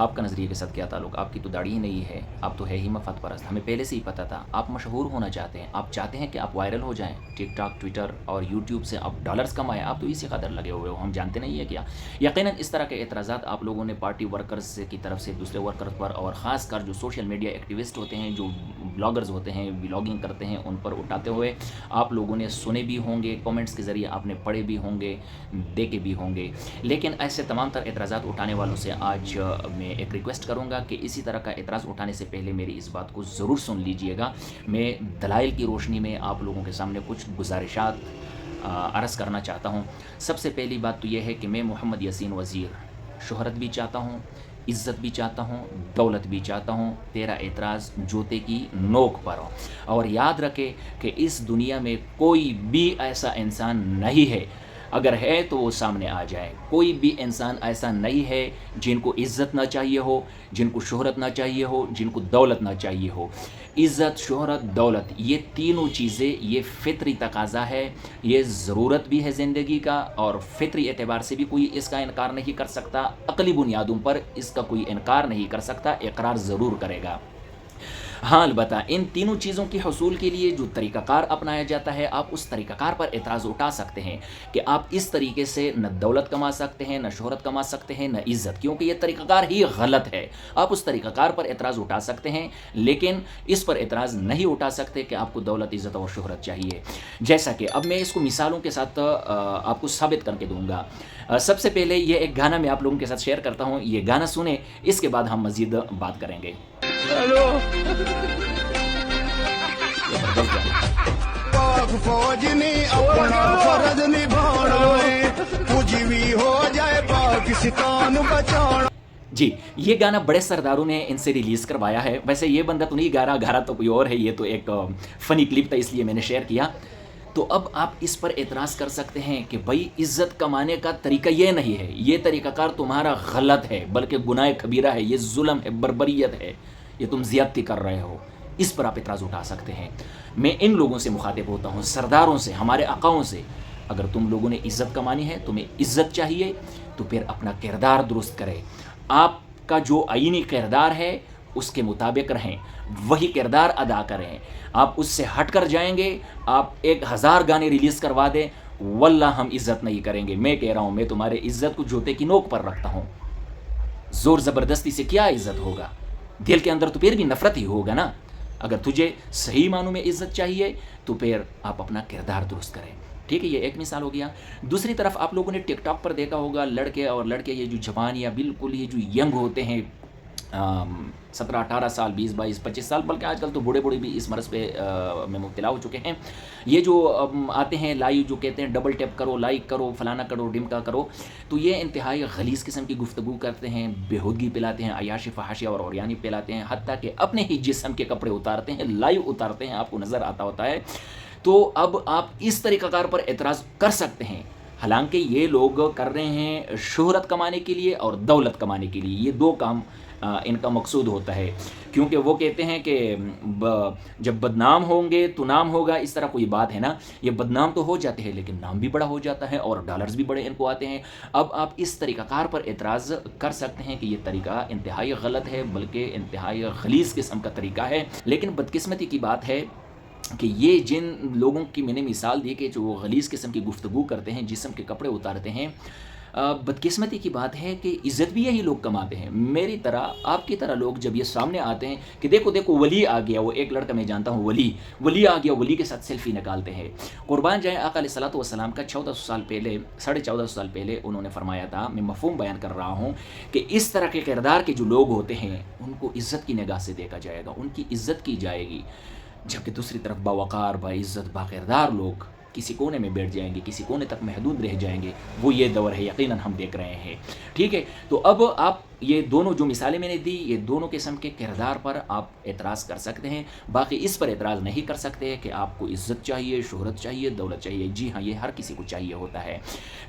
آپ کا نظریے کے ساتھ کیا تعلق؟ آپ کی تو داڑھی ہی نہیں ہے، آپ تو ہے ہی مفاد پرست، ہمیں پہلے سے ہی پتہ تھا۔ آپ مشہور ہونا چاہتے ہیں، آپ چاہتے ہیں کہ آپ وائرل ہو جائیں، ٹک ٹاک، ٹویٹر اور یوٹیوب سے آپ ڈالرز کمائیں، آپ تو اسی قدر لگے ہوئے ہو، ہم جانتے نہیں ہیں کیا؟ یقیناً اس طرح کے اعتراضات آپ لوگوں نے پارٹی ورکرز کی طرف سے دوسرے ورکرز پر، اور خاص کر جو سوشل میڈیا ایکٹیوسٹ ہوتے ہیں، جو بلاگرز ہوتے ہیں، ولاگنگ کرتے ہیں، ان پر اٹھاتے ہوئے آپ لوگوں نے سنے بھی ہوں گے، کامنٹس کے ذریعے آپ نے پڑھے بھی ہوں گے، دیکھے بھی ہوں گے۔ لیکن ایسے تمام تر اعتراضات اٹھانے والوں سے آج میں ایک ریکویسٹ کروں گا کہ اسی طرح کا اعتراض اٹھانے سے پہلے میری اس بات کو ضرور سن لیجئے گا۔ میں دلائل کی روشنی میں آپ لوگوں کے سامنے کچھ گزارشات عرض کرنا چاہتا ہوں۔ سب سے پہلی بات تو یہ ہے کہ میں محمد یاسین وزیر شہرت بھی چاہتا ہوں، عزت بھی چاہتا ہوں، دولت بھی چاہتا ہوں۔ تیرا اعتراض جوتے کی نوک پر ہو، اور یاد رکھے کہ اس دنیا میں کوئی بھی ایسا انسان نہیں ہے، اگر ہے تو وہ سامنے آ جائے۔ کوئی بھی انسان ایسا نہیں ہے جن کو عزت نہ چاہیے ہو، جن کو شہرت نہ چاہیے ہو، جن کو دولت نہ چاہیے ہو۔ عزت، شہرت، دولت، یہ تینوں چیزیں یہ فطری تقاضا ہے، یہ ضرورت بھی ہے زندگی کا، اور فطری اعتبار سے بھی کوئی اس کا انکار نہیں کر سکتا، عقلی بنیادوں پر اس کا کوئی انکار نہیں کر سکتا، اقرار ضرور کرے گا۔ ہاں البتہ ان تینوں چیزوں کے حصول کے لیے جو طریقہ کار اپنایا جاتا ہے، آپ اس طریقہ کار پر اعتراض اٹھا سکتے ہیں کہ آپ اس طریقے سے نہ دولت کما سکتے ہیں، نہ شہرت کما سکتے ہیں، نہ عزت، کیونکہ یہ طریقہ کار ہی غلط ہے۔ آپ اس طریقہ کار پر اعتراض اٹھا سکتے ہیں، لیکن اس پر اعتراض نہیں اٹھا سکتے کہ آپ کو دولت، عزت اور شہرت چاہیے۔ جیسا کہ اب میں اس کو مثالوں کے ساتھ آپ کو ثابت کر کے دوں گا۔ سب سے پہلے یہ ایک گانا میں آپ لوگوں کے ساتھ شیئر کرتا ہوں، یہ گانا سنیں، اس کے بعد ہم مزید بات کریں گے۔ زبردست گانا۔ پاک فوج نے اپنا فرض نبھانا ہے، کچھ بھی ہو جائے پاکستان بچانا۔ جی، یہ گانا بڑے سرداروں نے ان سے ریلیز کروایا ہے۔ ویسے یہ بندہ تو نہیں گا رہا، گا رہا تو کوئی اور ہے، یہ تو ایک فنی کلپ تھا اس لیے میں نے شیئر کیا۔ تو اب آپ اس پر اعتراض کر سکتے ہیں کہ بھائی عزت کمانے کا طریقہ یہ نہیں ہے، یہ طریقہ کار تمہارا غلط ہے، بلکہ گناہ کبیرہ ہے، یہ ظلم ہے، بربریت ہے، یہ تم زیادتی کر رہے ہو۔ اس پر آپ اعتراض اٹھا سکتے ہیں۔ میں ان لوگوں سے مخاطب ہوتا ہوں، سرداروں سے، ہمارے آقاؤں سے۔ اگر تم لوگوں نے عزت کمانی ہے، تمہیں عزت چاہیے، تو پھر اپنا کردار درست کرے۔ آپ کا جو آئینی کردار ہے اس کے مطابق رہیں، وہی کردار ادا کریں۔ آپ اس سے ہٹ کر جائیں گے، آپ 1000 گانے ریلیز کروا دیں، واللہ ہم عزت نہیں کریں گے۔ میں کہہ رہا ہوں، میں تمہارے عزت کو جوتے کی نوک پر رکھتا ہوں۔ زور زبردستی سے کیا عزت ہوگا؟ دل کے اندر تو پھر بھی نفرت ہی ہوگا نا۔ اگر تجھے صحیح معنوں میں عزت چاہیے تو پھر آپ اپنا کردار درست کریں۔ ٹھیک ہے، یہ ایک مثال ہو گیا۔ دوسری طرف آپ لوگوں نے ٹک ٹاک پر دیکھا ہوگا، لڑکے اور لڑکے یہ جو جوان یا بالکل یہ جو ینگ ہوتے ہیں، 17-18 سال، 20-22-25 سال، بلکہ آج کل تو بوڑھے بوڑھے بھی اس مرض پہ میں مبتلا ہو چکے ہیں۔ یہ جو آتے ہیں لائیو، جو کہتے ہیں ڈبل ٹیپ کرو، لائک کرو، فلانا کرو، ڈمکا کرو، تو یہ انتہائی غلیظ قسم کی گفتگو کرتے ہیں، بےہودگی پلاتے ہیں، عیاشی فحاشی اور اوریانی پلاتے ہیں، حتیٰ کہ اپنے ہی جسم کے کپڑے اتارتے ہیں، لائیو اتارتے ہیں، آپ کو نظر آتا ہوتا ہے۔ تو اب آپ اس طریقہ کار پر اعتراض کر سکتے ہیں، حالانکہ یہ لوگ کر رہے ہیں شہرت کمانے کے لیے اور دولت کمانے کے لیے، یہ دو کام ان کا مقصود ہوتا ہے۔ کیونکہ وہ کہتے ہیں کہ جب بدنام ہوں گے تو نام ہوگا، اس طرح کوئی بات ہے نا۔ یہ بدنام تو ہو جاتے ہیں لیکن نام بھی بڑا ہو جاتا ہے، اور ڈالرز بھی بڑے ان کو آتے ہیں۔ اب آپ اس طریقہ کار پر اعتراض کر سکتے ہیں کہ یہ طریقہ انتہائی غلط ہے، بلکہ انتہائی غلیظ قسم کا طریقہ ہے۔ لیکن بدقسمتی کی بات ہے کہ یہ جن لوگوں کی میں نے مثال دی کہ جو غلیظ قسم کی گفتگو کرتے ہیں، جسم کے کپڑے اتارتے ہیں، بدقسمتی کی بات ہے کہ عزت بھی یہی لوگ کماتے ہیں۔ میری طرح، آپ کی طرح لوگ جب یہ سامنے آتے ہیں کہ دیکھو دیکھو ولی آ گیا، وہ ایک لڑکا میں جانتا ہوں، ولی آ گیا، ولی کے ساتھ سیلفی نکالتے ہیں۔ قربان جائیں آقا علیہ الصلوۃ والسلام کا 1400 سال پہلے، 1450 سال پہلے انہوں نے فرمایا تھا، میں مفہوم بیان کر رہا ہوں، کہ اس طرح کے کردار کے جو لوگ ہوتے ہیں ان کو عزت کی نگاہ سے دیکھا جائے گا، ان کی عزت کی جائے گی۔ جبکہ دوسری طرف باوقار، باعزت، باکردار لوگ کسی کونے میں بیٹھ جائیں گے، کسی کونے تک محدود رہ جائیں گے۔ وہ یہ دور ہے، یقیناً ہم دیکھ رہے ہیں۔ ٹھیک ہے، تو اب آپ یہ دونوں جو مثالیں میں نے دی، یہ دونوں قسم کے کردار پر آپ اعتراض کر سکتے ہیں، باقی اس پر اعتراض نہیں کر سکتے کہ آپ کو عزت چاہیے، شہرت چاہیے، دولت چاہیے۔ جی ہاں، یہ ہر کسی کو چاہیے ہوتا ہے۔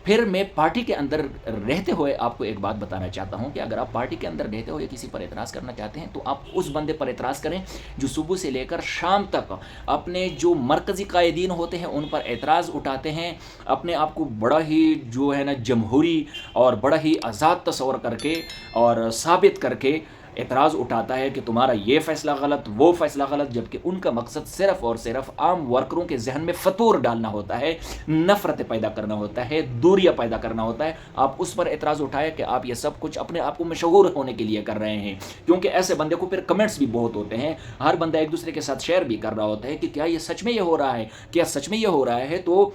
پھر میں پارٹی کے اندر رہتے ہوئے آپ کو ایک بات بتانا چاہتا ہوں کہ اگر آپ پارٹی کے اندر رہتے ہوئے کسی پر اعتراض کرنا چاہتے ہیں تو آپ اس بندے پر اعتراض کریں جو صبح سے لے کر شام تک اپنے جو مرکزی قائدین ہوتے ہیں ان پر اعتراض اٹھاتے ہیں، اپنے آپ کو بڑا ہی جو ہے نا جمہوری اور بڑا ہی آزاد تصور کر کے اور ثابت کر کے اعتراض اٹھاتا ہے کہ تمہارا یہ فیصلہ غلط، وہ فیصلہ غلط، جبکہ ان کا مقصد صرف اور صرف عام ورکروں کے ذہن میں فتور ڈالنا ہوتا ہے، نفرت پیدا کرنا ہوتا ہے، دوریاں پیدا کرنا ہوتا ہے۔ آپ اس پر اعتراض اٹھائے کہ آپ یہ سب کچھ اپنے آپ کو مشہور ہونے کے لیے کر رہے ہیں، کیونکہ ایسے بندے کو پھر کمنٹس بھی بہت ہوتے ہیں، ہر بندہ ایک دوسرے کے ساتھ شیئر بھی کر رہا ہوتا ہے کہ کیا یہ سچ میں یہ ہو رہا ہے، کیا سچ میں یہ ہو رہا ہے، تو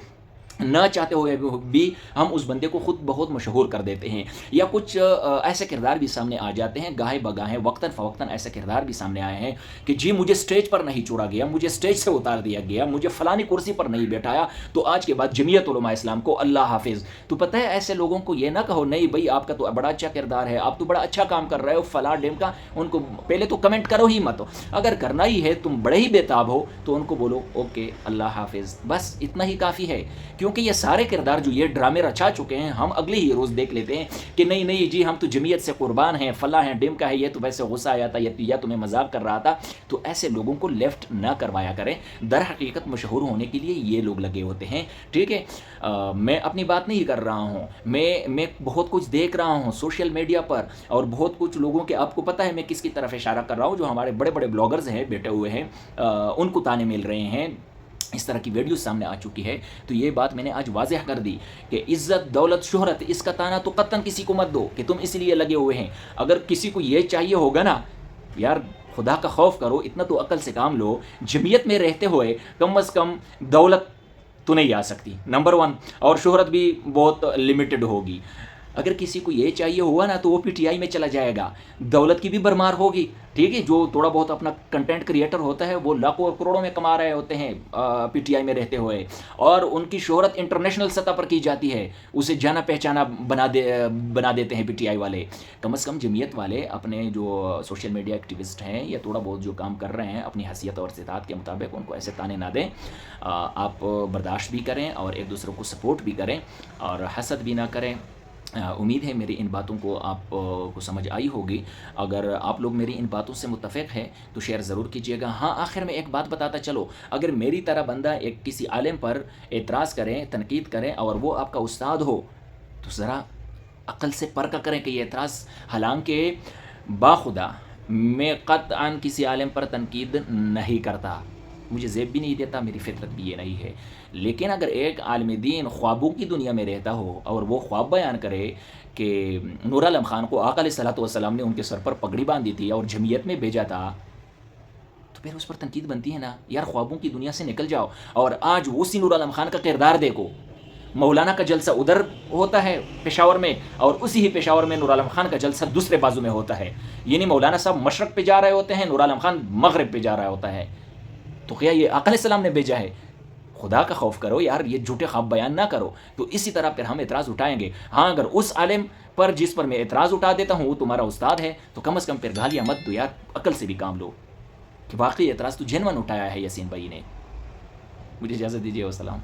نہ چاہتے ہوئے بھی ہم اس بندے کو خود بہت مشہور کر دیتے ہیں، یا کچھ ایسے کردار بھی سامنے آ جاتے ہیں گاہے بگاہے، وقتاً فوقتاً ایسے کردار بھی سامنے آئے ہیں کہ جی مجھے سٹیج پر نہیں چھوڑا گیا، مجھے سٹیج سے اتار دیا گیا، مجھے فلانی کرسی پر نہیں بیٹھایا، تو آج کے بعد جمعیت علماء اسلام کو اللہ حافظ۔ تو پتہ ہے ایسے لوگوں کو یہ نہ کہو نہیں بھائی آپ کا تو بڑا اچھا کردار ہے، آپ تو بڑا اچھا کام کر رہے ہو فلاں ڈیم کا، ان کو پہلے تو کمنٹ کرو ہی مت، اگر کرنا ہی ہے تم بڑے ہی بےتاب ہو تو ان کو بولو اوکے اللہ حافظ، بس اتنا ہی کافی ہے، کیونکہ یہ سارے کردار جو یہ ڈرامے رچا چکے ہیں ہم اگلے ہی روز دیکھ لیتے ہیں کہ نہیں نہیں جی ہم تو جمعیت سے قربان ہیں، فلاں ہیں ڈیم کا ہے، یہ تو ویسے غصہ آیا تھا یا تمہیں مذاق کر رہا تھا۔ تو ایسے لوگوں کو لیفٹ نہ کروایا کریں، در حقیقت مشہور ہونے کے لیے یہ لوگ لگے ہوتے ہیں، ٹھیک ہے۔ میں اپنی بات نہیں کر رہا ہوں، میں بہت کچھ دیکھ رہا ہوں سوشل میڈیا پر، اور بہت کچھ لوگوں کے آپ کو پتہ ہے میں کس کی طرف اشارہ کر رہا ہوں، جو ہمارے بڑے بڑے بلاگرز ہیں بیٹھے ہوئے ہیں، ان کو تانے مل رہے ہیں، اس طرح کی ویڈیوز سامنے آ چکی ہے۔ تو یہ بات میں نے آج واضح کر دی کہ عزت دولت شہرت اس کا تانا تو قطعاً کسی کو مت دو کہ تم اس لیے لگے ہوئے ہیں، اگر کسی کو یہ چاہیے ہوگا نا یار خدا کا خوف کرو، اتنا تو عقل سے کام لو، جمعیت میں رہتے ہوئے کم از کم دولت تو نہیں آ سکتی نمبر 1، اور شہرت بھی بہت لمیٹڈ ہوگی۔ اگر کسی کو یہ چاہیے ہوا نا تو وہ پی ٹی آئی میں چلا جائے گا، دولت کی بھی بھرمار ہوگی، ٹھیک ہے۔ جو تھوڑا بہت اپنا کنٹینٹ کریٹر ہوتا ہے وہ لاکھوں اور کروڑوں میں کما رہے ہوتے ہیں پی ٹی آئی میں رہتے ہوئے، اور ان کی شہرت انٹرنیشنل سطح پر کی جاتی ہے، اسے جانا پہچانا بنا دیتے ہیں پی ٹی آئی والے۔ کم از کم جمعیت والے اپنے جو سوشل میڈیا ایکٹیوسٹ ہیں یا تھوڑا بہت جو کام کر رہے ہیں اپنی حیثیت اور استطاعت کے مطابق ان کو ایسے تانے نہ دیں، آپ برداشت بھی کریں اور ایک دوسرے کو سپورٹ بھی کریں اور حسد بھی نہ کریں۔ امید ہے میری ان باتوں کو آپ کو سمجھ آئی ہوگی، اگر آپ لوگ میری ان باتوں سے متفق ہیں تو شیئر ضرور کیجیے گا۔ ہاں آخر میں ایک بات بتاتا چلو، اگر میری طرح بندہ ایک کسی عالم پر اعتراض کریں، تنقید کریں اور وہ آپ کا استاد ہو تو ذرا عقل سے پرکھ کریں کہ یہ اعتراض، حالانکہ باخدا میں قطعاً کسی عالم پر تنقید نہیں کرتا، مجھے زیب بھی نہیں دیتا، میری فطرت بھی یہ نہیں ہے، لیکن اگر ایک عالم دین خوابوں کی دنیا میں رہتا ہو اور وہ خواب بیان کرے کہ نور عالم خان کو آقا علیہ الصلوۃ والسلام نے ان کے سر پر پگڑی باندھی تھی اور جمعیت میں بھیجا تھا، تو پھر اس پر تنقید بنتی ہے نا یار، خوابوں کی دنیا سے نکل جاؤ۔ اور آج اسی نور عالم خان کا کردار دیکھو، مولانا کا جلسہ ادھر ہوتا ہے پشاور میں، اور اسی ہی پشاور میں نور عالم خان کا جلسہ دوسرے بازو میں ہوتا ہے، یعنی مولانا صاحب مشرق پہ جا رہے ہوتے ہیں، نور عالم خان مغرب پہ جا رہا ہوتا ہے، تو کیا یہ آقا علیہ السلام نے بھیجا ہے؟ خدا کا خوف کرو یار، یہ جھوٹے خواب بیان نہ کرو۔ تو اسی طرح پھر ہم اعتراض اٹھائیں گے۔ ہاں اگر اس عالم پر جس پر میں اعتراض اٹھا دیتا ہوں وہ تمہارا استاد ہے تو کم از کم پھر گالیاں مت دو یار، عقل سے بھی کام لو کہ واقعی اعتراض تو جینون اٹھایا ہے یاسین بھائی نے۔ مجھے اجازت دیجیے، والسلام۔